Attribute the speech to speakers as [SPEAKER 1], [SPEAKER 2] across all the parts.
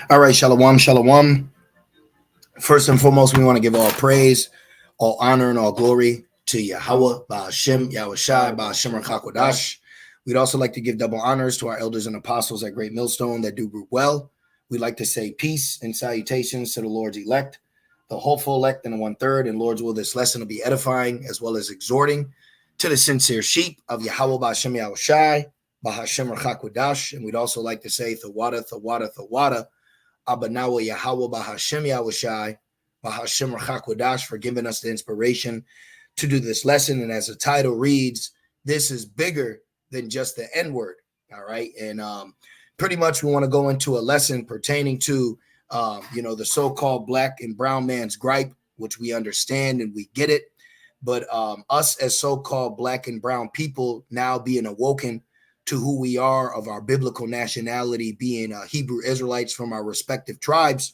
[SPEAKER 1] All right, shalom, shalom. First and foremost, we want to give all praise, all honor, and all glory to Yahweh, Ba'ashem, Yahushai, Ba'ashem Rakakwadash. We'd also like to give double honors to our elders and apostles at Great Millstone that do group well. We'd like to say peace and salutations to the Lord's elect, the hopeful elect, and the 1/3. And Lord's will, this lesson will be edifying as well as exhorting to the sincere sheep of Yahweh, Ba'ashem, Yahushai, Ba'ashem Rakakwadash. And we'd also like to say Thawada, Thawada, Thawada. Abanawa Yahweh Bahashem Yahushai Bahashem Rachakwadash for giving us the inspiration to do this lesson. And as the title reads, this is bigger than just the N-word. All right. And pretty much we want to go into a lesson pertaining to the so-called black and brown man's gripe, which we understand and we get it. But us as so-called black and brown people now being awoken to who we are, of our biblical nationality, being Hebrew Israelites from our respective tribes,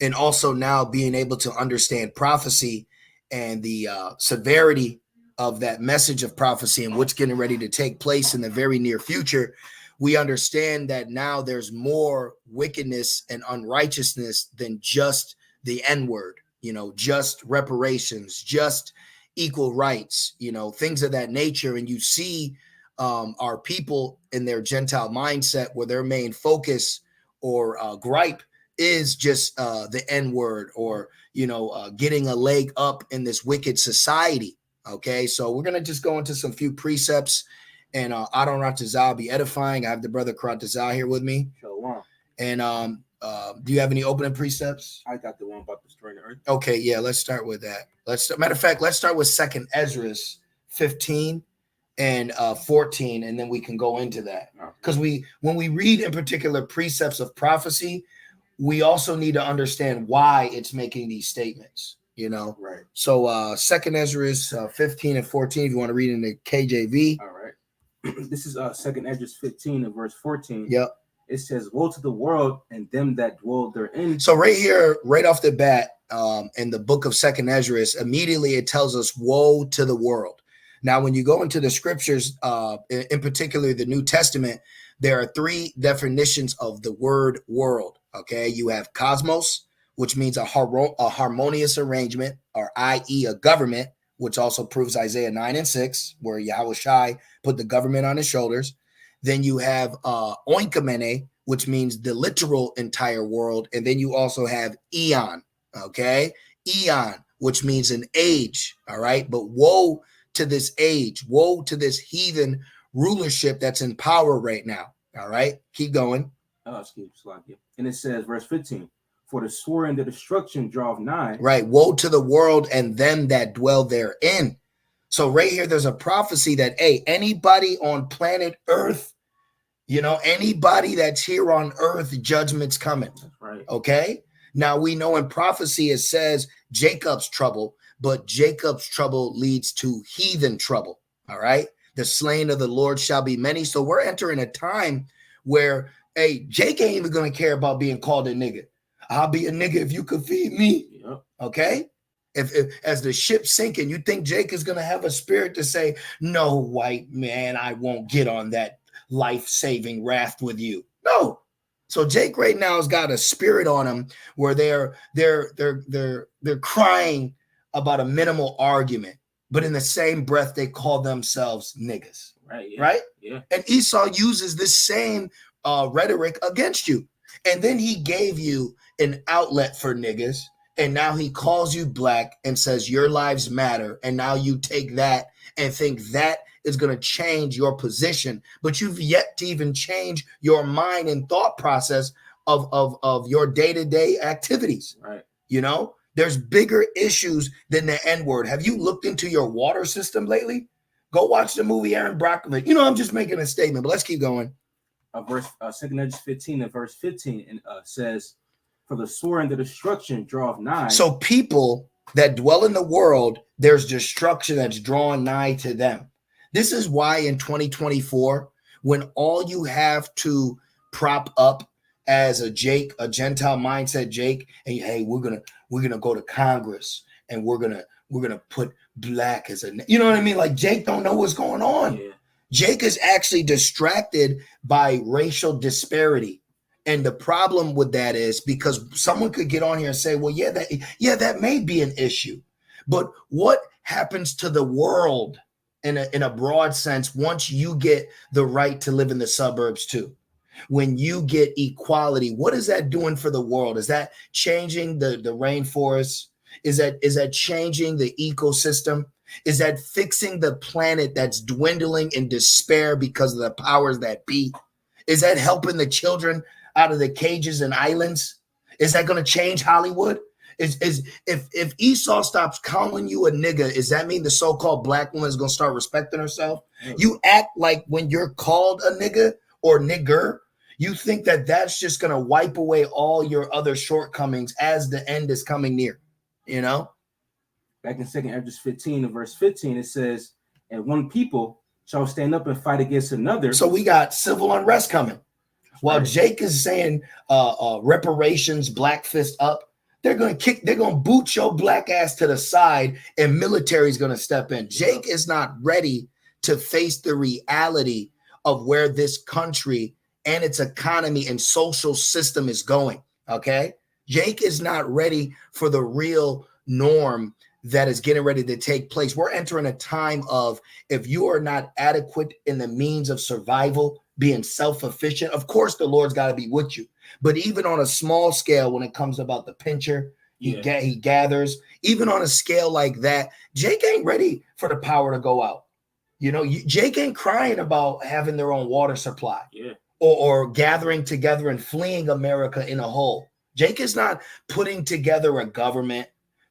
[SPEAKER 1] and also now being able to understand prophecy and the severity of that message of prophecy and what's getting ready to take place in the very near future. We understand that now there's more wickedness and unrighteousness than just the N-word, just reparations, just equal rights, things of that nature. And you see our people in their Gentile mindset where their main focus or gripe is just the N-word or, getting a leg up in this wicked society. Okay, so we're going to just go into some few precepts and Adon Ratazal be edifying. I have the brother Kratazal here with me.
[SPEAKER 2] Shalom.
[SPEAKER 1] And do you have any opening precepts?
[SPEAKER 2] I got the one about destroying the earth.
[SPEAKER 1] Okay, yeah, let's start with that. Matter of fact, let's start with 2nd Ezra 15 and 14, and then we can go into that. Because when we read in particular precepts of prophecy, we also need to understand why it's making these statements,
[SPEAKER 2] Right.
[SPEAKER 1] So 2nd Ezra 15 and 14, if you want to read in the KJV.
[SPEAKER 2] All right. This is 2nd Ezra 15 and verse 14.
[SPEAKER 1] Yep.
[SPEAKER 2] It says, woe to the world and them that dwell therein.
[SPEAKER 1] So right here, right off the bat, in the book of 2nd Ezra, immediately it tells us, woe to the world. Now, when you go into the scriptures, in particular the New Testament, there are 3 definitions of the word world. Okay, you have cosmos, which means a harmonious arrangement, or i.e. a government, which also proves Isaiah 9 and 6, where Yahushai put the government on his shoulders. Then you have oinkamene, which means the literal entire world. And then you also have eon, okay? Eon, which means an age, all right? But woe to this age, woe to this heathen rulership that's in power right now, all right? Keep going.
[SPEAKER 2] And it says, verse 15, for the sword and the destruction draweth nigh.
[SPEAKER 1] Right, woe to the world and them that dwell therein. So right here, there's a prophecy that, hey, anybody on planet Earth, anybody that's here on Earth, judgment's coming.
[SPEAKER 2] That's right.
[SPEAKER 1] Okay? Now, we know in prophecy it says Jacob's trouble, but Jacob's trouble leads to heathen trouble. All right? The slain of the Lord shall be many. So we're entering a time where, hey, Jake ain't even going to care about being called a nigga. I'll be a nigga if you could feed me.
[SPEAKER 2] Yep.
[SPEAKER 1] Okay? If as the ship's sinking, you think Jake is going to have a spirit to say, no, white man, I won't get on that life-saving raft with you. No. So Jake right now has got a spirit on him where they're crying about a minimal argument, but in the same breath they call themselves niggas.
[SPEAKER 2] Right. Yeah.
[SPEAKER 1] Right?
[SPEAKER 2] Yeah.
[SPEAKER 1] And Esau uses this same rhetoric against you. And then he gave you an outlet for niggas. And now he calls you black and says your lives matter. And now you take that and think that is going to change your position. But you've yet to even change your mind and thought process of your day-to-day activities.
[SPEAKER 2] Right.
[SPEAKER 1] There's bigger issues than the N-word. Have you looked into your water system lately? Go watch the movie Aaron Brockovich. I'm just making a statement, but let's keep going.
[SPEAKER 2] Verse 2nd Ezra 15 and verse 15 and says, for the sword and the destruction draweth nigh.
[SPEAKER 1] So people that dwell in the world, there's destruction that's drawn nigh to them. This is why in 2024, when all you have to prop up as a Jake, a Gentile mindset Jake, and hey, we're gonna go to Congress and we're gonna put black as a, you know what I mean? Like Jake don't know what's going on.
[SPEAKER 2] Yeah.
[SPEAKER 1] Jake is actually distracted by racial disparity. And the problem with that is because someone could get on here and say, well, that may be an issue. But what happens to the world in a broad sense once you get the right to live in the suburbs too? When you get equality, what is that doing for the world? Is that changing the rainforest? Is that changing the ecosystem? Is that fixing the planet that's dwindling in despair because of the powers that be? Is that helping the children out of the cages and islands? Is that going to change Hollywood? If Esau stops calling you a nigga, does that mean the so-called black woman is going to start respecting herself? Mm-hmm. You act like when you're called a nigga or nigger, you think that that's just going to wipe away all your other shortcomings as the end is coming near, you know?
[SPEAKER 2] Back in 2 Esdras 15 and verse 15, it says, and one people shall stand up and fight against another.
[SPEAKER 1] So we got civil unrest coming. While right. Jake is saying reparations, black fist up, they're gonna boot your black ass to the side, and military is gonna step in. Jake is not ready to face the reality of where this country and its economy and social system is going. Okay, Jake is not ready for the real norm that is getting ready to take place. We're entering a time of, if you are not adequate in the means of survival, being self-efficient, of course the Lord's got to be with you. But even on a small scale, when it comes about the pincher, he gathers, even on a scale like that, Jake ain't ready for the power to go out. You know, Jake ain't crying about having their own water supply or gathering together and fleeing America in a whole. Jake is not putting together a government,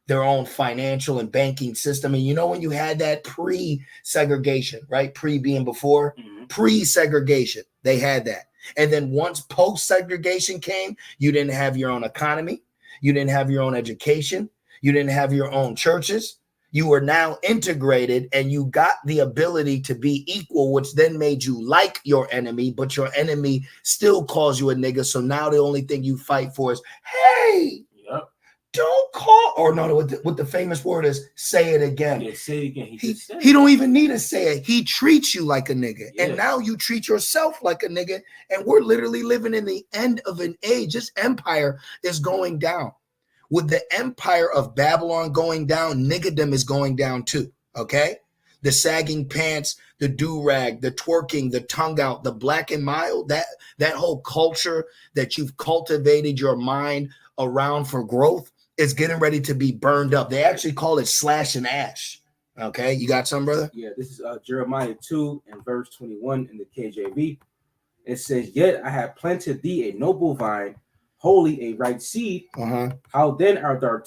[SPEAKER 1] their own financial and banking system. And you know, when you had that pre-segregation, right? Pre being before, pre-segregation, they had that. And then once post-segregation came, you didn't have your own economy. You didn't have your own education. You didn't have your own churches. You were now integrated and you got the ability to be equal, which then made you like your enemy, but your enemy still calls you a nigga. So now the only thing you fight for is, hey, don't call, or no, what the famous word is, say it again.
[SPEAKER 2] Yeah, say it again.
[SPEAKER 1] He don't even need to say it. He treats you like a nigga. Yeah. And now you treat yourself like a nigga. And we're literally living in the end of an age. This empire is going down. With the empire of Babylon going down, niggerdom is going down too. Okay? The sagging pants, the do-rag, the twerking, the tongue out, the black and mild, that whole culture that you've cultivated your mind around for growth is getting ready to be burned up. They actually call it slash and ash. Okay, you got some, brother?
[SPEAKER 2] Yeah, this is Jeremiah 2 and verse 21 in the KJV. It says, yet I have planted thee a noble vine, wholly a right seed. How then art thou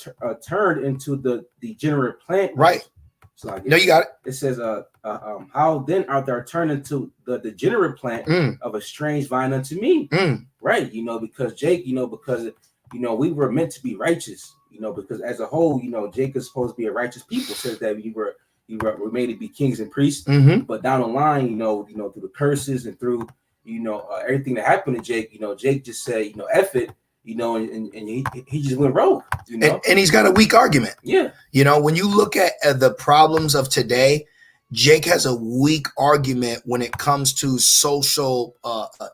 [SPEAKER 2] turned into the degenerate plant?
[SPEAKER 1] Right.
[SPEAKER 2] So
[SPEAKER 1] no, you got it.
[SPEAKER 2] It says, how then art thou turned into the degenerate plant of a strange vine unto me? Right, you know, because Jake, you know, because we were meant to be righteous, you know, because as a whole, you know, Jake is supposed to be a righteous people. Says that you were made to be kings and priests. But down the line, you know, through the curses and through, everything that happened to Jake, Jake just said, F it, and he just went rogue,
[SPEAKER 1] And he's got a weak argument.
[SPEAKER 2] Yeah.
[SPEAKER 1] When you look at the problems of today, Jake has a weak argument when it comes to social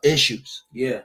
[SPEAKER 1] issues.
[SPEAKER 2] Yeah.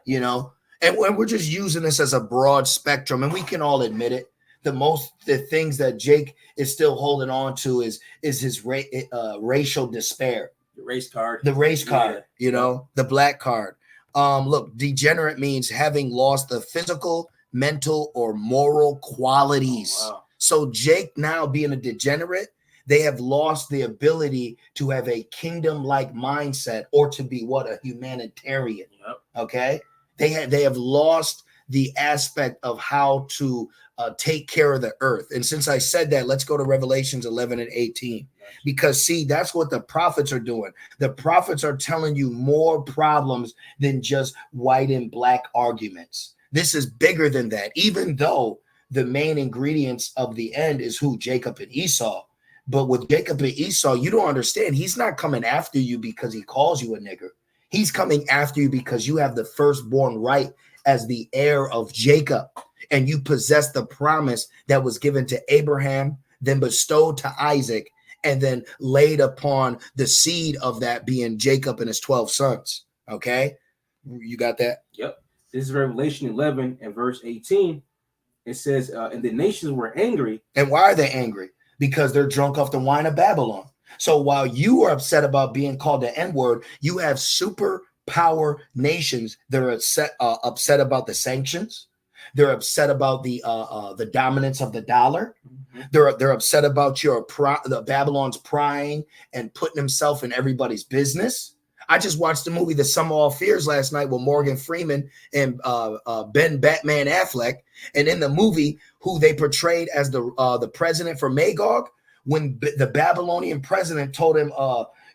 [SPEAKER 1] And we're just using this as a broad spectrum, and we can all admit it. The things that Jake is still holding on to is his racial despair.
[SPEAKER 2] The race card,
[SPEAKER 1] the black card. Look, degenerate means having lost the physical, mental, or moral qualities. Oh, wow. So Jake now being a degenerate, they have lost the ability to have a kingdom-like mindset or to be a humanitarian.
[SPEAKER 2] Yep. Okay.
[SPEAKER 1] They have lost the aspect of how to take care of the earth. And since I said that, let's go to Revelations 11 and 18. Because, see, that's what the prophets are doing. The prophets are telling you more problems than just white and black arguments. This is bigger than that, even though the main ingredients of the end is who? Jacob and Esau. But with Jacob and Esau, you don't understand. He's not coming after you because he calls you a nigger. He's coming after you because you have the firstborn right as the heir of Jacob, and you possess the promise that was given to Abraham, then bestowed to Isaac, and then laid upon the seed of that being Jacob and his 12 sons. Okay, you got that?
[SPEAKER 2] Yep. This is Revelation 11 and verse 18. It says, and the nations were angry.
[SPEAKER 1] And why are they angry? Because they're drunk off the wine of Babylon. So while you are upset about being called the N-word, you have superpower nations that are upset about the sanctions. They're upset about the dominance of the dollar. Mm-hmm. They're upset about the Babylon's prying and putting himself in everybody's business. I just watched the movie The Sum of All Fears last night with Morgan Freeman and Ben Batman Affleck. And in the movie, who they portrayed as the president for Magog, when the Babylonian president told him,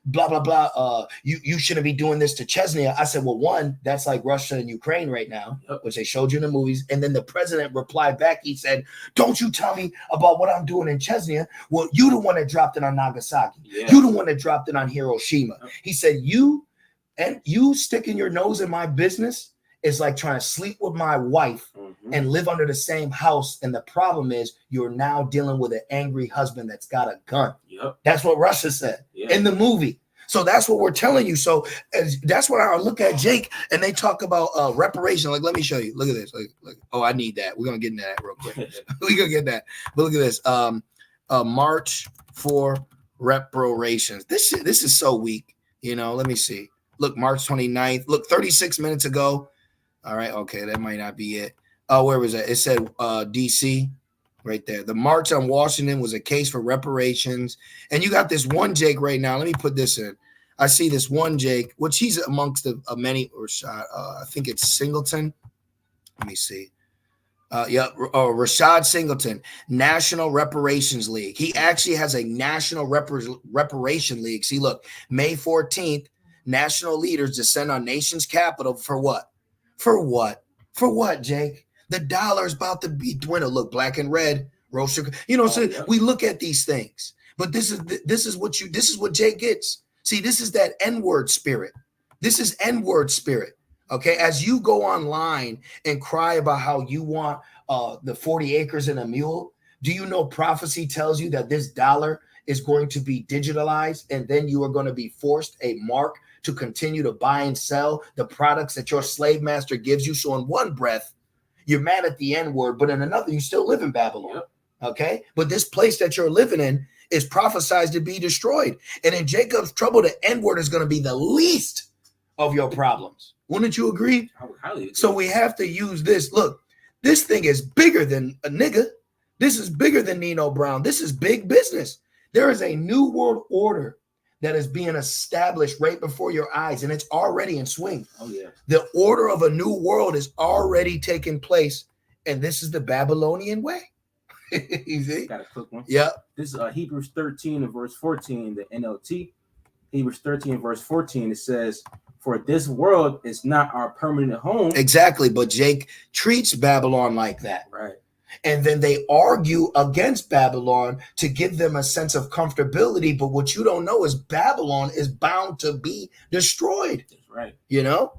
[SPEAKER 1] blah, blah, blah, you shouldn't be doing this to Chechnya. I said, well, one, that's like Russia and Ukraine right now, which they showed you in the movies. And then the president replied back. He said, don't you tell me about what I'm doing in Chechnya. Well, you the one that dropped it on Nagasaki. Yeah. You the one that dropped it on Hiroshima. He said, you sticking your nose in my business is like trying to sleep with my wife and live under the same house. And the problem is you're now dealing with an angry husband that's got a gun. Yep. That's what Russia said in the movie. So that's what we're telling you. So that's what I look at Jake and they talk about reparation. Like, let me show you. Look at this. Look. Oh, I need that. We're going to get into that real quick. We're going to get that. But look at this. March for reparations. This is so weak. You know, let me see. Look, March 29th. Look, 36 minutes ago. All right. Okay. That might not be it. Oh, where was that? It said DC right there. The March on Washington was a case for reparations. And you got this one Jake right now. Let me put this in. I see this one Jake, which he's amongst the many, or I think it's Singleton. Let me see. Rashad Singleton, National Reparations League. He actually has a National Reparation League. See, look, May 14th, national leaders descend on nation's capital for what? For what? For what, Jake? The dollar is about to be dwindled. Look, black and red, roast sugar. You know, we look at these things, but this is what Jake gets. See, this is that N-word spirit. This is N-word spirit. Okay, as you go online and cry about how you want the 40 acres and a mule, do you know prophecy tells you that this dollar is going to be digitalized and then you are going to be forced a mark to continue to buy and sell the products that your slave master gives you? So in one breath, you're mad at the N-word, but in another, you still live in Babylon. Yep. Okay, but this place that you're living in is prophesied to be destroyed. And in Jacob's trouble, the N-word is going to be the least of your problems. Wouldn't you agree? I would highly agree. So we have to use this. Look, this thing is bigger than a nigga. This is bigger than Nino Brown. This is big business. There is a new world order that is being established right before your eyes, and it's already in swing. Oh, yeah. The order of a new world is already taking place, and this is the Babylonian way. You see?
[SPEAKER 2] Got a quick one.
[SPEAKER 1] Yeah.
[SPEAKER 2] This is Hebrews 13 and verse 14, the NLT. Hebrews 13 and verse 14, it says, for this world is not our permanent home.
[SPEAKER 1] Exactly, but Jake treats Babylon like that.
[SPEAKER 2] Right.
[SPEAKER 1] And then they argue against Babylon to give them a sense of comfortability. But what you don't know is Babylon is bound to be destroyed.
[SPEAKER 2] That's right.
[SPEAKER 1] You know?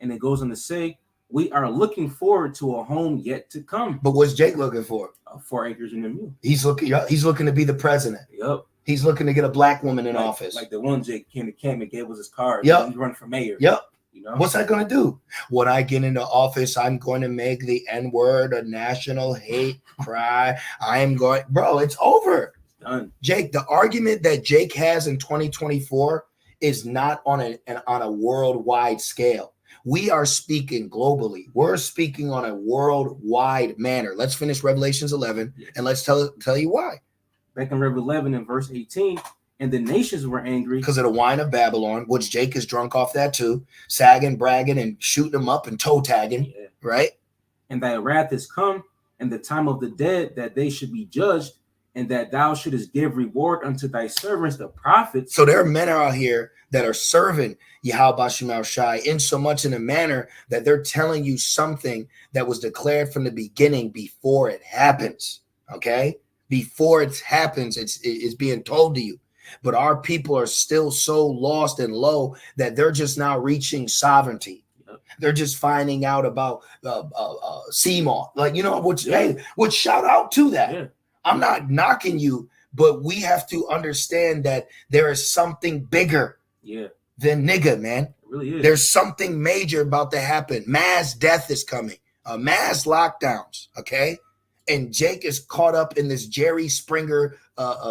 [SPEAKER 2] And it goes on to say, we are looking forward to a home yet to come.
[SPEAKER 1] But what's Jake looking for?
[SPEAKER 2] 4 acres and a mule.
[SPEAKER 1] He's looking to be the president.
[SPEAKER 2] Yep.
[SPEAKER 1] He's looking to get a black woman in office.
[SPEAKER 2] Like the one Jake came to camp and gave us his card.
[SPEAKER 1] Yep.
[SPEAKER 2] He's running for mayor.
[SPEAKER 1] Yep.
[SPEAKER 2] You know?
[SPEAKER 1] What's that going to do? When I get into office, I'm going to make the N-word a national hate cry. Bro, it's over.
[SPEAKER 2] Done.
[SPEAKER 1] Jake, the argument that Jake has in 2024 is not on a worldwide scale. We are speaking globally. We're speaking on a worldwide manner. Let's finish Revelations 11 and let's tell you why.
[SPEAKER 2] Back in Revelation 11 and verse 18, and the nations were angry
[SPEAKER 1] because of the wine of Babylon, which Jake is drunk off that too, sagging, bragging, and shooting them up and toe tagging, right?
[SPEAKER 2] And thy wrath is come, and the time of the dead, that they should be judged, and that thou shouldest give reward unto thy servants, the prophets.
[SPEAKER 1] So there are men out here that are serving Yahweh Shemel Shai in so much in a manner that they're telling you something that was declared from the beginning before it happens, okay? Before it happens, it's being told to you. But our people are still so lost and low that they're just now reaching sovereignty. Yep. They're just finding out about CMOS. Like, you know, which shout out to that. Yeah. I'm not knocking you, but we have to understand that there is something bigger than nigga, man.
[SPEAKER 2] It really is.
[SPEAKER 1] There's something major about to happen. Mass death is coming. Mass lockdowns, okay? And Jake is caught up in this Jerry Springer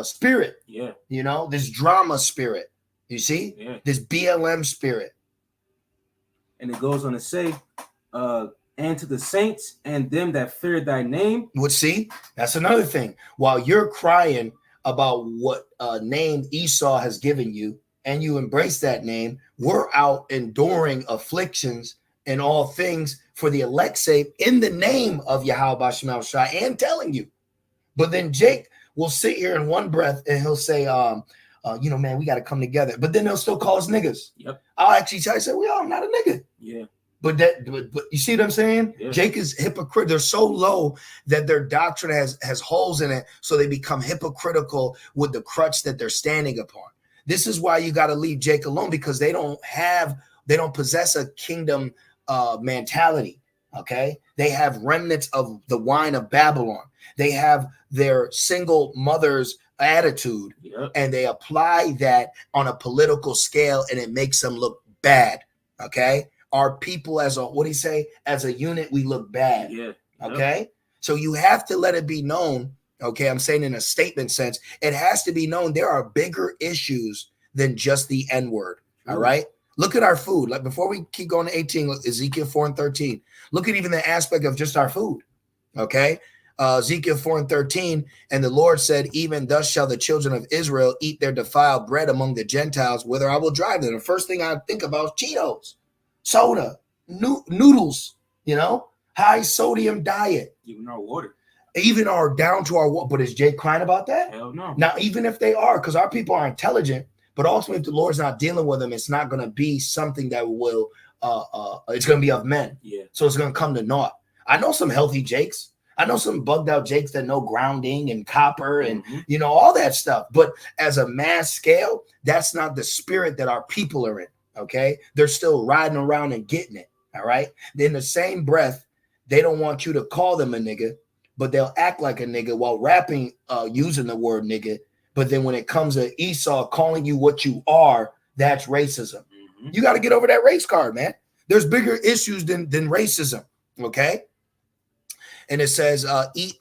[SPEAKER 1] spirit.
[SPEAKER 2] Yeah.
[SPEAKER 1] You know, this drama spirit. You see?
[SPEAKER 2] Yeah.
[SPEAKER 1] This BLM spirit.
[SPEAKER 2] And it goes on to say, and to the saints and them that fear thy name.
[SPEAKER 1] Would see? That's another thing. While you're crying about what name Esau has given you, and you embrace that name, we're out enduring afflictions and all things for the elect's sake in the name of Yahweh Bashim Shai and telling you. But then Jake will sit here in one breath and he'll say, man, we got to come together. But then they'll still call us niggas.
[SPEAKER 2] Yep.
[SPEAKER 1] I'll actually tell you, say, well, I'm not a nigga.
[SPEAKER 2] Yeah.
[SPEAKER 1] But you see what I'm saying? Yeah. Jake is hypocrite. They're so low that their doctrine has holes in it. So they become hypocritical with the crutch that they're standing upon. This is why you got to leave Jake alone, because they don't possess a kingdom mentality. Okay. They have remnants of the wine of Babylon. They have their single mother's attitude, and they apply that on a political scale, and it makes them look bad. Okay. Our people as a, what do you say? As a unit, we look bad.
[SPEAKER 2] Yeah.
[SPEAKER 1] Okay. So you have to let it be known. Okay. I'm saying in a statement sense, it has to be known there are bigger issues than just the N-word. All right. Look at our food. Like before we keep going to 18, Ezekiel 4:13. Look at even the aspect of just our food. Okay. Ezekiel 4:13. And the Lord said, even thus shall the children of Israel eat their defiled bread among the Gentiles, whither I will drive them. The first thing I think about is Cheetos, soda, noodles, high sodium diet.
[SPEAKER 2] Even our water.
[SPEAKER 1] Even our down to our water. But is Jake crying about that?
[SPEAKER 2] Hell no.
[SPEAKER 1] Now, even if they are, because our people are intelligent, but ultimately if the Lord's not dealing with them, it's not going to be something that will, it's going to be of men.
[SPEAKER 2] Yeah.
[SPEAKER 1] So it's going to come to naught. I know some healthy Jakes. I know some bugged out Jakes that know grounding and copper and, all that stuff. But as a mass scale, that's not the spirit that our people are in. Okay. They're still riding around and getting it. All right. In the same breath, they don't want you to call them a nigga, but they'll act like a nigga while rapping, using the word nigga. But then when it comes to Esau calling you what you are, that's racism. You got to get over that race card, man. There's bigger issues than racism. Okay. And it says, eat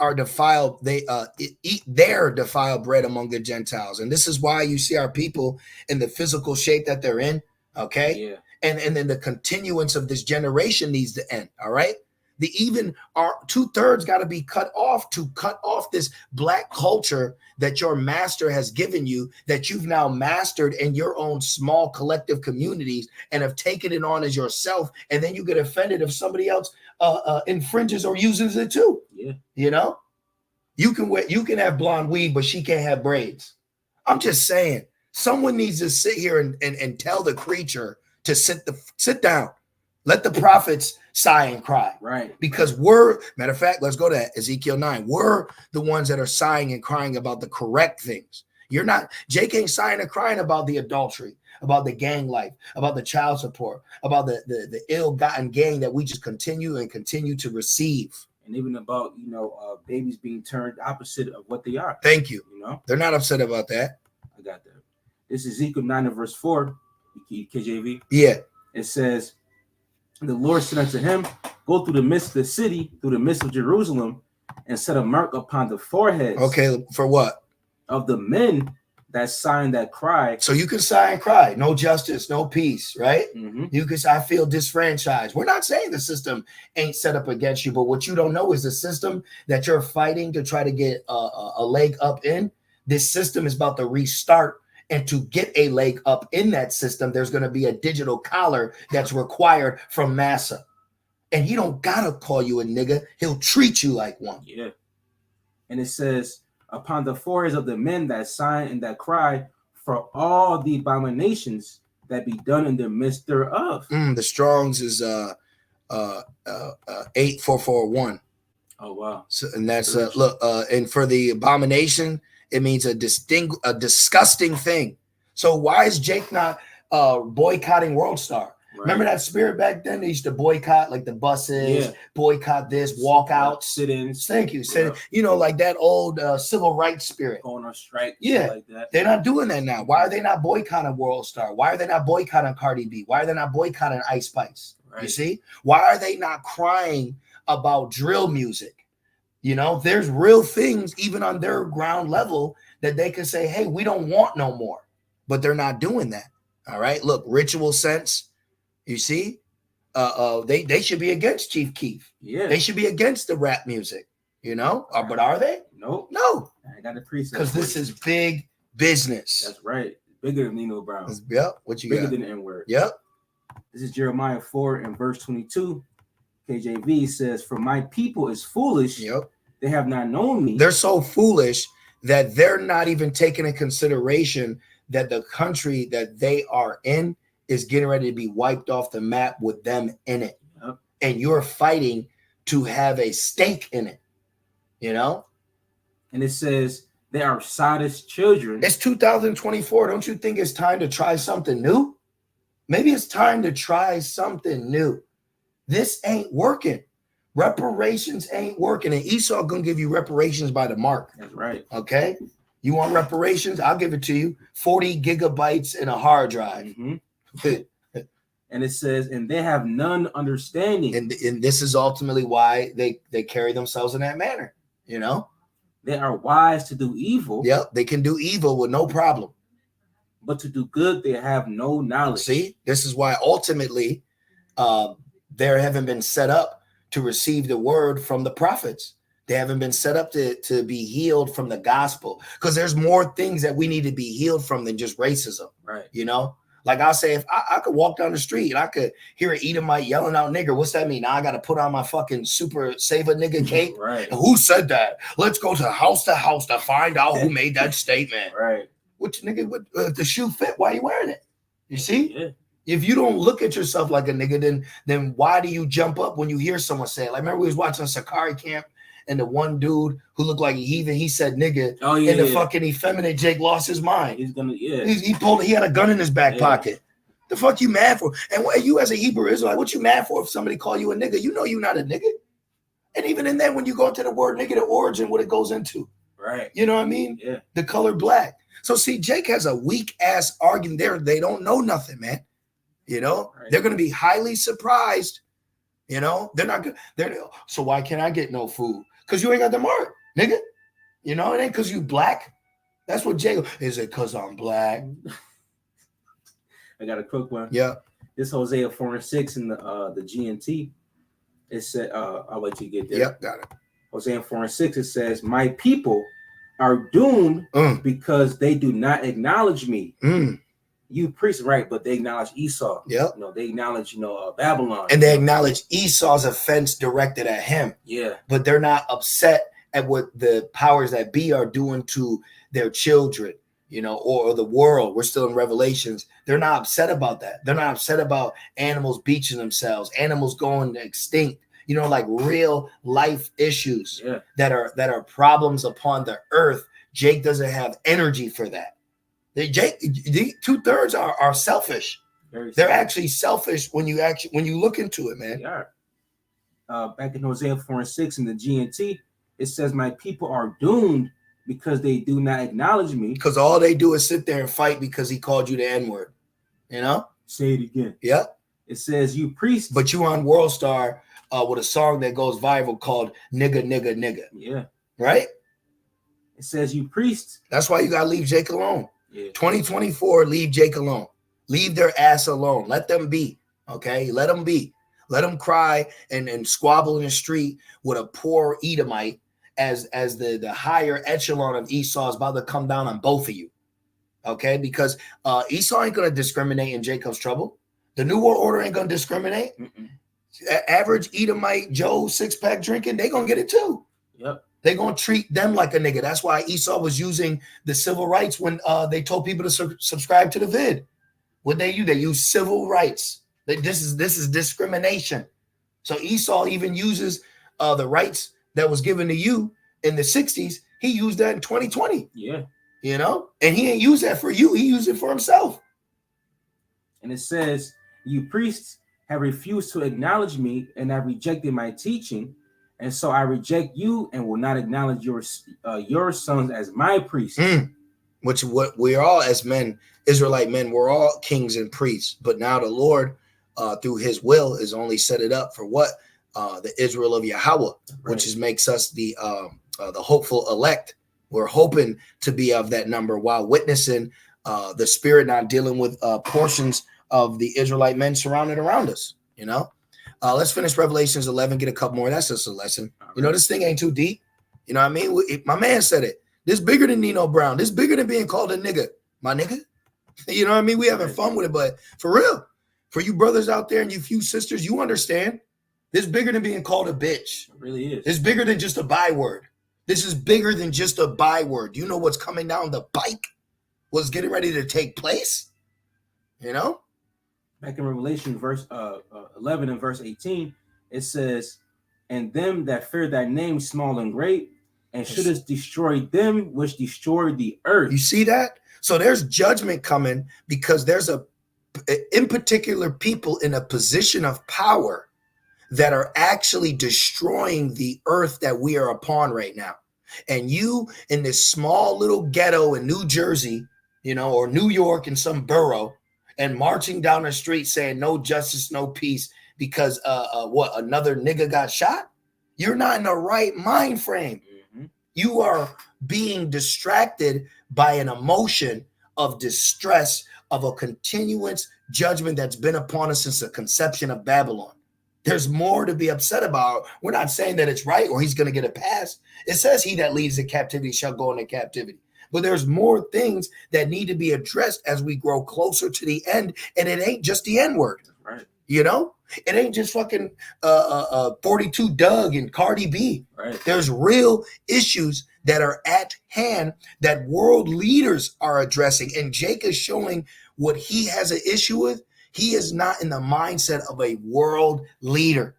[SPEAKER 1] their defiled bread among the Gentiles. And this is why you see our people in the physical shape that they're in. Okay.
[SPEAKER 2] Yeah.
[SPEAKER 1] And then the continuance of this generation needs to end. All right. Our 2/3 got to be cut off this black culture that your master has given you, that you've now mastered in your own small collective communities and have taken it on as yourself. And then you get offended if somebody else infringes or uses it too.
[SPEAKER 2] Yeah.
[SPEAKER 1] You can have blonde weave, but she can't have braids. I'm just saying, someone needs to sit here and tell the creature to sit down. Let the prophets sigh and cry.
[SPEAKER 2] Right.
[SPEAKER 1] Because matter of fact, let's go to Ezekiel 9. We're the ones that are sighing and crying about the correct things. You're not. Jake ain't sighing and crying about the adultery, about the gang life, about the child support, about the ill-gotten gain that we just continue to receive.
[SPEAKER 2] And even about, babies being turned opposite of what they are.
[SPEAKER 1] Thank you. They're not upset about that.
[SPEAKER 2] I got that. This is Ezekiel 9 and verse 4. KJV.
[SPEAKER 1] Yeah.
[SPEAKER 2] It says, the Lord said unto him, go through the midst of the city, through the midst of Jerusalem, and set a mark upon the foreheads.
[SPEAKER 1] Okay, for what?
[SPEAKER 2] Of the men that sign that cry.
[SPEAKER 1] So you can sigh and cry. No justice, no peace, right? You can say, I feel disfranchised. We're not saying the system ain't set up against you, but what you don't know is the system that you're fighting to try to get a leg up in. This system is about to restart. And to get a leg up in that system, there's going to be a digital collar that's required from Massa. And he don't got to call you a nigga. He'll treat you like one.
[SPEAKER 2] Yeah. And it says, upon the foreheads of the men that sign and that cry for all the abominations that be done in the midst thereof.
[SPEAKER 1] The Strong's is 8441.
[SPEAKER 2] Oh, wow.
[SPEAKER 1] So, and that's and for the abomination, it means a disgusting thing. So why is Jake not boycotting World Star? Remember that spirit back then? They used to boycott like the buses, boycott this, walkouts,
[SPEAKER 2] sit-ins.
[SPEAKER 1] Thank you, sit-in. You know, like that old civil rights spirit.
[SPEAKER 2] Going on strike.
[SPEAKER 1] Yeah,
[SPEAKER 2] like that.
[SPEAKER 1] They're not doing that now. Why are they not boycotting World Star? Why are they not boycotting Cardi B? Why are they not boycotting Ice Spice? You see? Why are they not crying about drill music? You know, there's real things even on their ground level that they can say, hey, we don't want no more. But they're not doing that. All right. Look, Ritual Sense. You see, they should be against Chief Keef.
[SPEAKER 2] Yeah,
[SPEAKER 1] they should be against the rap music. You know, but are they?
[SPEAKER 2] Nope.
[SPEAKER 1] No.
[SPEAKER 2] I got the preset
[SPEAKER 1] because this is big business.
[SPEAKER 2] That's right. Bigger than Nino Brown.
[SPEAKER 1] Yep. What you
[SPEAKER 2] bigger
[SPEAKER 1] got?
[SPEAKER 2] Than the N-word.
[SPEAKER 1] Yep.
[SPEAKER 2] This is Jeremiah 4 and verse 22. KJV says, "For my people is foolish.
[SPEAKER 1] Yep.
[SPEAKER 2] They have not known me."
[SPEAKER 1] They're so foolish that they're not even taking in consideration that the country that they are in is getting ready to be wiped off the map with them in it.
[SPEAKER 2] Yep.
[SPEAKER 1] And you're fighting to have a stake in it, you know?
[SPEAKER 2] And it says they are Sodom's children.
[SPEAKER 1] It's 2024. Don't you think it's time to try something new? Maybe it's time to try something new. This ain't working. Reparations ain't working. And Esau gonna give you reparations by the mark.
[SPEAKER 2] That's right.
[SPEAKER 1] Okay? You want reparations? I'll give it to you. 40 gigabytes in a hard drive.
[SPEAKER 2] Mm-hmm. And it says, and they have none understanding.
[SPEAKER 1] And this is ultimately why they carry themselves in that manner. You know?
[SPEAKER 2] They are wise to do evil.
[SPEAKER 1] Yep, they can do evil with no problem.
[SPEAKER 2] But to do good, they have no knowledge.
[SPEAKER 1] See, this is why ultimately they haven't been set up to receive the word from the prophets. They haven't been set up to be healed from the gospel, because there's more things that we need to be healed from than just racism.
[SPEAKER 2] Right.
[SPEAKER 1] You know, like I'll say, if I could walk down the street and I could hear an Edomite yelling out nigger, what's that mean? Now I got to put on my fucking super save a nigga cape.
[SPEAKER 2] Right.
[SPEAKER 1] And who said that? Let's go to house to find out who made that statement.
[SPEAKER 2] Right.
[SPEAKER 1] Which nigga, would the shoe fit? Why are you wearing it? You see?
[SPEAKER 2] Yeah.
[SPEAKER 1] If you don't look at yourself like a nigga, then why do you jump up when you hear someone say it? Like, remember we was watching Sakari Camp, and the one dude who looked like a heathen, he said nigga.
[SPEAKER 2] Oh, yeah,
[SPEAKER 1] and the fucking effeminate Jake lost his mind.
[SPEAKER 2] He's gonna,
[SPEAKER 1] he had a gun in his back pocket. The fuck you mad for? And you as a Hebrew Israelite, what you mad for if somebody call you a nigga? You know you're not a nigga. And even in that, when you go into the word nigga, the origin, what it goes into.
[SPEAKER 2] Right.
[SPEAKER 1] You know what I mean?
[SPEAKER 2] Yeah.
[SPEAKER 1] The color black. So see, Jake has a weak ass argument there. They don't know nothing, man. You know, right. They're going to be highly surprised. You know, they're not good. So why can't I get no food? Because you ain't got the mark, nigga. You know, it ain't because you black. That's what Jake is. It because I'm black?
[SPEAKER 2] I got a quick one.
[SPEAKER 1] Yeah.
[SPEAKER 2] This Hosea 4:6 in the GNT. It said, I'll let you get there.
[SPEAKER 1] Yep, got it.
[SPEAKER 2] Hosea 4:6. It says, "My people are doomed because they do not acknowledge me." You priests, right? But they acknowledge Esau.
[SPEAKER 1] Yep.
[SPEAKER 2] You know, they acknowledge, Babylon.
[SPEAKER 1] And they acknowledge Esau's offense directed at him.
[SPEAKER 2] Yeah.
[SPEAKER 1] But they're not upset at what the powers that be are doing to their children, or the world. We're still in Revelations. They're not upset about that. They're not upset about animals beaching themselves, animals going extinct, like real life issues that are problems upon the earth. Jake doesn't have energy for that. Jake, 2/3 are selfish. They're actually selfish when you look into it, man.
[SPEAKER 2] They are. Back in Hosea 4:6 in the GNT, it says, "My people are doomed because they do not acknowledge me."
[SPEAKER 1] Because all they do is sit there and fight because he called you the N-word.
[SPEAKER 2] Say it again.
[SPEAKER 1] Yeah.
[SPEAKER 2] It says, "You priests."
[SPEAKER 1] But you on World Star with a song that goes viral called "Nigga, Nigga, Nigga."
[SPEAKER 2] Yeah.
[SPEAKER 1] Right.
[SPEAKER 2] It says, "You priests."
[SPEAKER 1] That's why you gotta leave Jake alone.
[SPEAKER 2] Yeah.
[SPEAKER 1] 2024, leave Jake alone. Leave their ass alone. Let them be. Okay, let them be. Let them cry and squabble in the street with a poor Edomite as the higher echelon of Esau is about to come down on both of you. Okay, because Esau ain't gonna discriminate in Jacob's trouble. The New World Order ain't gonna discriminate. Average Edomite Joe 6-pack drinking, they gonna get it too.
[SPEAKER 2] Yep.
[SPEAKER 1] They're going to treat them like a nigga. That's why Esau was using the civil rights when they told people to subscribe to the vid. What they use? They use civil rights. This is discrimination. So Esau even uses the rights that was given to you in the 60s. He used that in 2020.
[SPEAKER 2] Yeah.
[SPEAKER 1] And he ain't use that for you. He used it for himself.
[SPEAKER 2] And it says, You priests have refused to acknowledge me and have rejected my teaching, and so I reject you and will not acknowledge your sons as my priests.
[SPEAKER 1] Which what we are all as men, Israelite men, we're all kings and priests. But now the Lord, through His will, is only set it up for what the Israel of Yahweh, which is makes us the hopeful elect. We're hoping to be of that number while witnessing the Spirit not dealing with portions of the Israelite men surrounded around us. You know, let's finish Revelations 11. Get a couple more. That's just a lesson. You know, this thing ain't too deep. You know what I mean? My man said it. This bigger than Nino Brown. This bigger than being called a nigga. My nigga. You know what I mean? We having fun with it, but for real, for you brothers out there and you few sisters, you understand. This bigger than being called a bitch.
[SPEAKER 2] It really is.
[SPEAKER 1] It's bigger than just a byword. This is bigger than just a byword. You know what's coming down the pike? What's getting ready to take place? You know?
[SPEAKER 2] Back in Revelation verse 11 and verse 18, it says, and them that fear thy name, small and great, and shouldest destroy them which destroy the earth.
[SPEAKER 1] You see that? So there's judgment coming because there's in particular people in a position of power that are actually destroying the earth that we are upon right now. And you in this small little ghetto in New Jersey, you know, or New York in some borough, and marching down the street saying no justice, no peace because what, another nigga got shot? You're not in the right mind frame. You are being distracted by an emotion of distress of a continuous judgment that's been upon us since the conception of Babylon. There's more to be upset about. We're not saying that it's right or he's going to get a pass. It says he that leads the captivity shall go into captivity. But there's more things that need to be addressed as we grow closer to the end. And it ain't just the N word.
[SPEAKER 2] Right.
[SPEAKER 1] You know, it ain't just fucking 42 Doug and Cardi B.
[SPEAKER 2] Right.
[SPEAKER 1] There's real issues that are at hand that world leaders are addressing. And Jake is showing what he has an issue with. He is not in the mindset of a world leader.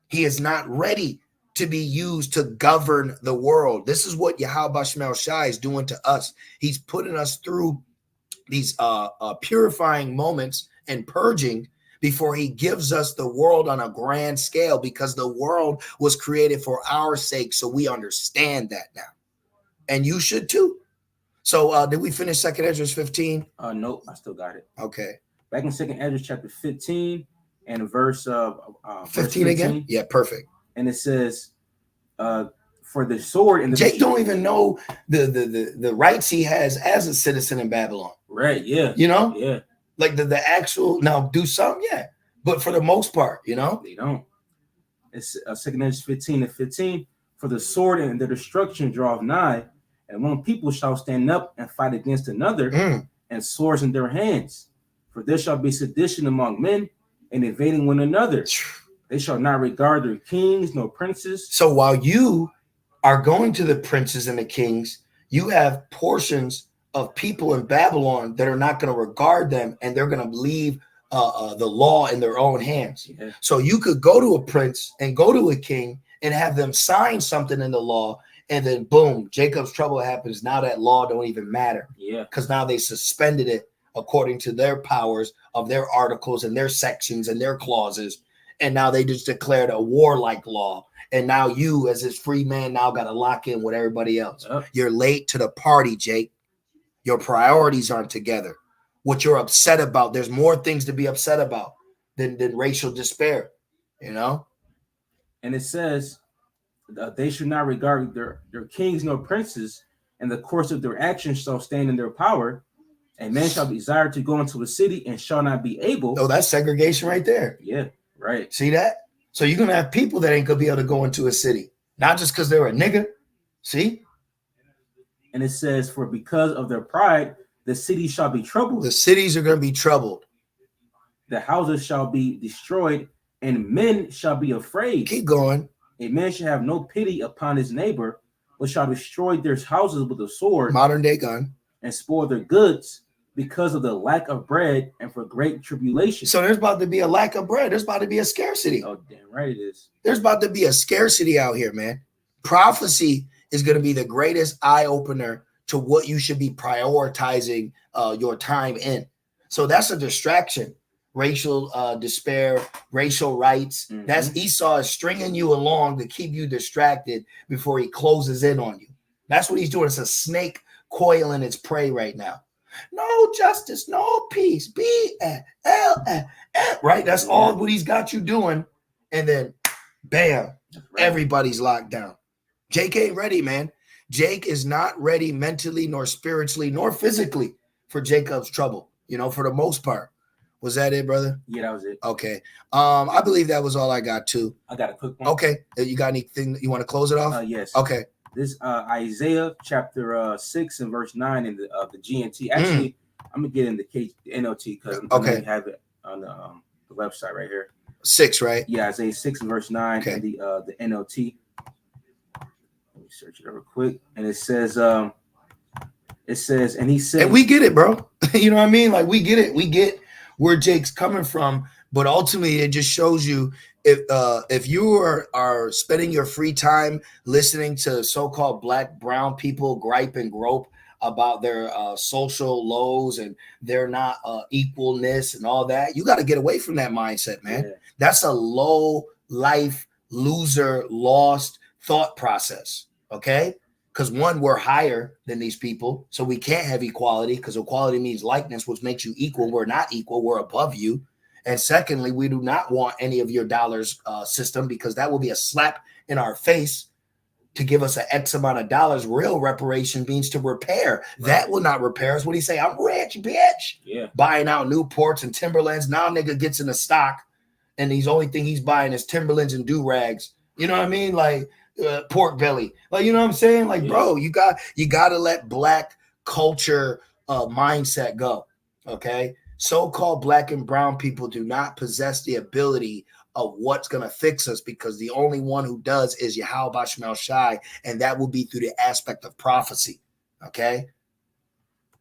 [SPEAKER 1] He is not ready to be used to govern the world. This is what Yahweh Shemel Shai is doing to us. He's putting us through these purifying moments and purging before he gives us the world on a grand scale, because the world was created for our sake. So we understand that now. And you should too. So did we finish 2nd Esdras 15?
[SPEAKER 2] Nope, I still got it.
[SPEAKER 1] Okay.
[SPEAKER 2] Back in 2nd Esdras chapter 15 and verse
[SPEAKER 1] 15 again? Yeah, perfect.
[SPEAKER 2] And it says, for the sword and the
[SPEAKER 1] Jake don't even know the rights he has as a citizen in Babylon.
[SPEAKER 2] Right, yeah.
[SPEAKER 1] You know?
[SPEAKER 2] Yeah.
[SPEAKER 1] Like the actual, now do some, yeah. But for the most part, you know?
[SPEAKER 2] They don't. It's 2nd Esdras 15 and 15. For the sword and the destruction draweth nigh, and one people shall stand up and fight against another, and swords in their hands. For there shall be sedition among men, and invading one another. They shall not regard their kings nor princes.
[SPEAKER 1] So while you are going to the princes and the kings, you have portions of people in Babylon that are not going to regard them, and they're going to leave the law in their own hands.
[SPEAKER 2] Yeah.
[SPEAKER 1] So you could go to a prince and go to a king and have them sign something in the law, and then boom, Jacob's trouble happens. Now that law don't even matter.
[SPEAKER 2] Yeah.
[SPEAKER 1] Because now they suspended it according to their powers of their articles and their sections and their clauses. And now they just declared a warlike law. And now you, as this free man, now got to lock in with everybody else.
[SPEAKER 2] Yep.
[SPEAKER 1] You're late to the party, Jake. Your priorities aren't together. What you're upset about, there's more things to be upset about than racial despair, you know?
[SPEAKER 2] And it says, they should not regard their kings nor princes, and the course of their actions shall stand in their power. And man shall desire to go into a city and shall not be able.
[SPEAKER 1] Oh, that's segregation right there.
[SPEAKER 2] Yeah, right.
[SPEAKER 1] See that? So you're going to have people that ain't going to be able to go into a city, not just because they're a nigga. See?
[SPEAKER 2] And it says, for because of their pride, the city shall be troubled.
[SPEAKER 1] The cities are going to be troubled.
[SPEAKER 2] The houses shall be destroyed, and men shall be afraid.
[SPEAKER 1] Keep going.
[SPEAKER 2] A man shall have no pity upon his neighbor, but shall destroy their houses with a sword.
[SPEAKER 1] Modern day gun.
[SPEAKER 2] And spoil their goods because of the lack of bread and for great tribulation.
[SPEAKER 1] So there's about to be a lack of bread. There's about to be a scarcity.
[SPEAKER 2] Oh, damn right it is.
[SPEAKER 1] There's about to be a scarcity out here, man. Prophecy is going to be the greatest eye opener to what you should be prioritizing your time in. So that's a distraction. racial despair, racial rights.
[SPEAKER 2] Mhm.
[SPEAKER 1] That's Esau is stringing you along to keep you distracted before he closes in on you. That's what he's doing. It's a snake coiling its prey right now. No justice, no peace. B-L-L, right? That's all what he's got you doing. And then, bam, everybody's locked down. Jake ain't ready, man. Jake is not ready mentally, nor spiritually, nor physically for Jacob's trouble, for the most part. Was that it, brother?
[SPEAKER 2] Yeah, that was it.
[SPEAKER 1] Okay. I believe that was all I got, too.
[SPEAKER 2] I got a quick one.
[SPEAKER 1] Okay. You got anything that you want to close it off?
[SPEAKER 2] Yes.
[SPEAKER 1] Okay.
[SPEAKER 2] This Isaiah chapter 6 and verse 9 in the GNT. Actually, I'm going to get in the NLT because I have it on the website right here.
[SPEAKER 1] 6, right?
[SPEAKER 2] Yeah, Isaiah 6 and verse 9 and the NLT. Let me search it real quick. And it says, and he said,
[SPEAKER 1] and we get it, bro. You know what I mean? Like, we get it. We get where Jake's coming from, but ultimately it just shows you if you are spending your free time listening to so-called black, brown people gripe and grope about their social lows and their not equalness and all that, you got to get away from that mindset, man. Yeah. That's a low life, loser, lost thought process, okay? Because one, we're higher than these people, so we can't have equality because equality means likeness, which makes you equal. We're not equal. We're above you. And secondly, we do not want any of your dollars system because that will be a slap in our face to give us an X amount of dollars. Real reparation means to repair. Right. That will not repair us. What do you say? I'm rich, bitch.
[SPEAKER 2] Yeah.
[SPEAKER 1] Buying out Newports and Timberlands. Now nigga gets in the stock and the only thing he's buying is Timberlands and do-rags. You know what I mean? Like pork belly. Like, you know what I'm saying? Like, bro, you got to let black culture mindset go. Okay. So-called black and brown people do not possess the ability of what's going to fix us because the only one who does is Yahweh Shemel Shai, and that will be through the aspect of prophecy. Okay.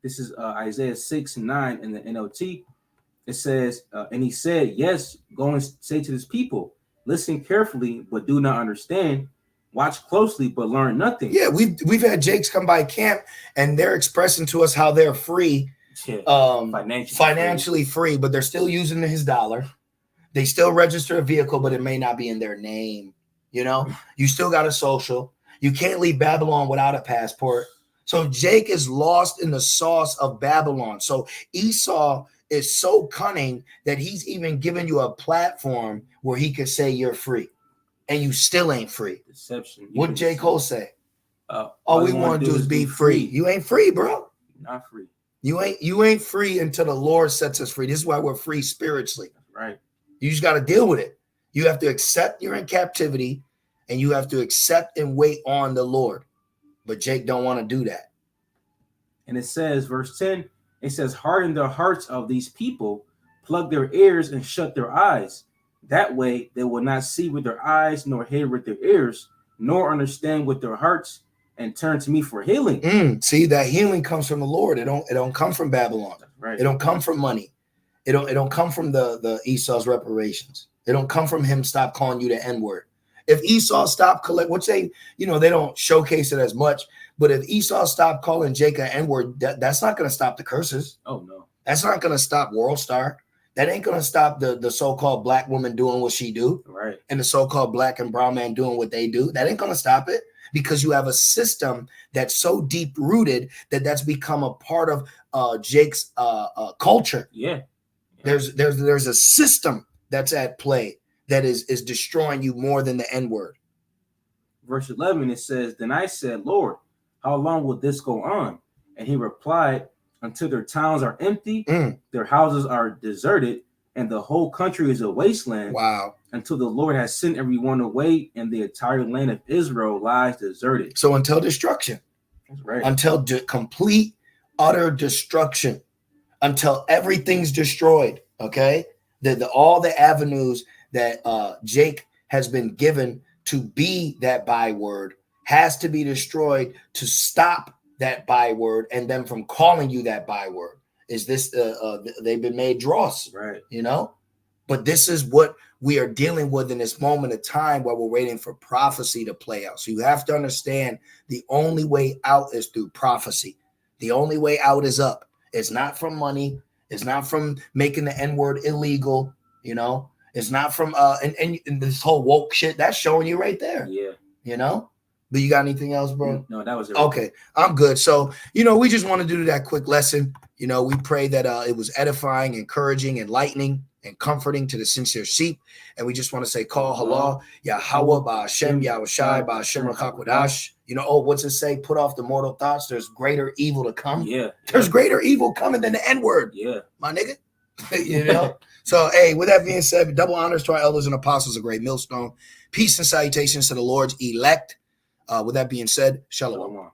[SPEAKER 2] This is Isaiah 6 and 9 in the NLT. It says, and he said, yes, go and say to this people, listen carefully, but do not understand. Watch closely, but learn nothing.
[SPEAKER 1] Yeah, we've had Jakes come by camp, and they're expressing to us how they're free. Financially free, but they're still using his dollar. They still register a vehicle, but it may not be in their name. You still got a social. You can't leave Babylon without a passport. So Jake is lost in the sauce of Babylon. So Esau is so cunning that he's even giving you a platform where he could say you're free, and you still ain't free.
[SPEAKER 2] Deception.
[SPEAKER 1] What did J. Cole say? All we want to do is be free. You ain't free, bro.
[SPEAKER 2] Not free.
[SPEAKER 1] You ain't free until the Lord sets us free. This is why we're free spiritually.
[SPEAKER 2] Right.
[SPEAKER 1] You just got to deal with it. You have to accept you're in captivity, and you have to accept and wait on the Lord. But Jake don't want to do that.
[SPEAKER 2] And it says, verse 10, it says, harden the hearts of these people, plug their ears and shut their eyes. That way they will not see with their eyes, nor hear with their ears, nor understand with their hearts, and turn to me for healing.
[SPEAKER 1] See, that healing comes from the Lord. It don't come from Babylon.
[SPEAKER 2] Right.
[SPEAKER 1] It don't come from money. It don't come from the Esau's reparations. It don't come from him stop calling you the N-word. If Esau stopped which they don't showcase it as much, but if Esau stopped calling Jake an N-word, that's not going to stop the curses.
[SPEAKER 2] Oh no.
[SPEAKER 1] That's not going to stop World Star. That ain't going to stop the so-called black woman doing what she do.
[SPEAKER 2] Right.
[SPEAKER 1] And the so-called black and brown man doing what they do. That ain't going to stop it. Because you have a system that's so deep rooted that's become a part of Jake's culture.
[SPEAKER 2] Yeah.
[SPEAKER 1] There's a system that's at play that is destroying you more than the N-word.
[SPEAKER 2] Verse 11, it says, then I said, Lord, how long will this go on? And he replied, until their towns are empty, their houses are deserted, and the whole country is a wasteland.
[SPEAKER 1] Wow.
[SPEAKER 2] Until the Lord has sent everyone away, and the entire land of Israel lies deserted.
[SPEAKER 1] So until destruction.
[SPEAKER 2] That's right.
[SPEAKER 1] Until complete, utter destruction. Until everything's destroyed. Okay? All the avenues that Jake has been given to be that byword has to be destroyed to stop that byword and them from calling you that byword. Is this they've been made dross,
[SPEAKER 2] right?
[SPEAKER 1] But this is what we are dealing with in this moment of time while we're waiting for prophecy to play out. So you have to understand the only way out is through prophecy. The only way out is up. It's not from money. It's not from making the N-word illegal, you know. It's not from and this whole woke shit. That's showing you right there.
[SPEAKER 2] Yeah.
[SPEAKER 1] You know. But you got anything else, bro?
[SPEAKER 2] No, that was it.
[SPEAKER 1] Okay, I'm good. So, we just want to do that quick lesson. We pray that it was edifying, encouraging, enlightening, and comforting to the sincere sheep. And we just want to say, call halal, Yahweh, Ba'ashem, Yahushai, Ba'ashem, Rakakwadash. What's it say? Put off the mortal thoughts. There's greater evil to come.
[SPEAKER 2] Yeah.
[SPEAKER 1] There's greater evil coming than the N-word.
[SPEAKER 2] Yeah.
[SPEAKER 1] My nigga. So, hey, with that being said, double honors to our elders and apostles, a great millstone. Peace and salutations to the Lord's elect. With that being said, shalom.